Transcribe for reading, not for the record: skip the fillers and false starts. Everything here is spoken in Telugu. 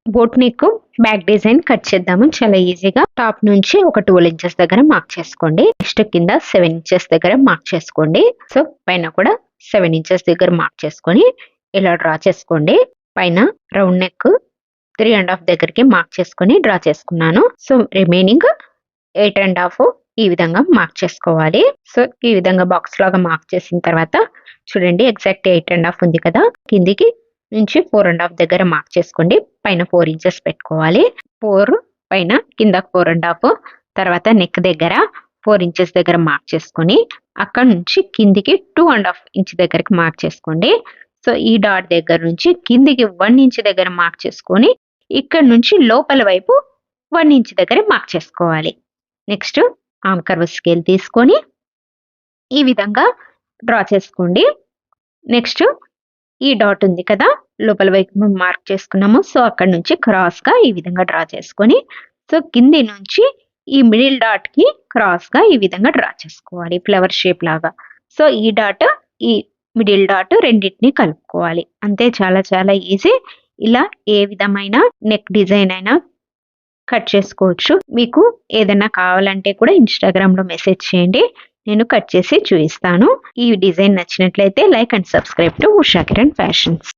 Boat neck back design cut చేద్దాము చాలా ఈజీగా. టాప్ నుంచి ఒక 12 ఇంచెస్ దగ్గర మార్క్ చేసుకోండి. నెక్స్ట్ కింద 7 ఇంచెస్ దగ్గర మార్క్ చేసుకోండి. సో పైన కూడా 7 ఇంచెస్ దగ్గర మార్క్ చేసుకొని ఇలా డ్రా చేసుకోండి. పైన రౌండ్ నెక్ 3.5 దగ్గరికి మార్క్ చేసుకొని డ్రా చేసుకున్నాను. సో రిమైనింగ్ 8.5 ఈ విధంగా మార్క్ చేసుకోవాలి. సో ఈ విధంగా బాక్స్ లాగా మార్క్ చేసిన తర్వాత చూడండి ఎగ్జాక్ట్ 8.5 ఉంది కదా, కిందికి నుంచి 4.5 దగ్గర మార్క్ చేసుకోండి. పైన 4 ఇంచెస్ పెట్టుకోవాలి. 4 పైన కింద 4.5 తర్వాత నెక్ దగ్గర 4 ఇంచెస్ దగ్గర మార్క్ చేసుకొని అక్కడ నుంచి కిందికి 2.5 ఇంచ్ దగ్గరికి మార్క్ చేసుకోండి. సో ఈ డాట్ దగ్గర నుంచి కిందికి 1 ఇంచ్ దగ్గర మార్క్ చేసుకొని ఇక్కడ నుంచి లోపల వైపు 1 ఇంచ్ దగ్గర మార్క్ చేసుకోవాలి. నెక్స్ట్ ఆర్మ్ కర్వ్ స్కేల్ తీసుకొని ఈ విధంగా డ్రా చేసుకోండి. నెక్స్ట్ ఈ డాట్ ఉంది కదా, లోపల వైపు మార్క్ చేసుకున్నాము. సో అక్కడ నుంచి క్రాస్ గా ఈ విధంగా డ్రా చేసుకొని సో కింది నుంచి ఈ మిడిల్ డాట్ కి క్రాస్ గా ఈ విధంగా డ్రా చేసుకోవాలి ఫ్లవర్ షేప్ లాగా. సో ఈ డాట్ ఈ మిడిల్ డాట్ రెండింటిని కలుపుకోవాలి. అంతే, చాలా చాలా ఈజీ. ఇలా ఏ విధమైన నెక్ డిజైన్ అయినా కట్ చేసుకోవచ్చు. మీకు ఏదైనా కావాలంటే కూడా ఇన్స్టాగ్రామ్ లో మెసేజ్ చేయండి, నేను కట్ చేసి చూపిస్తాను. ఈ డిజైన్ నచ్చినట్లయితే like and subscribe to Usha Kiran fashions.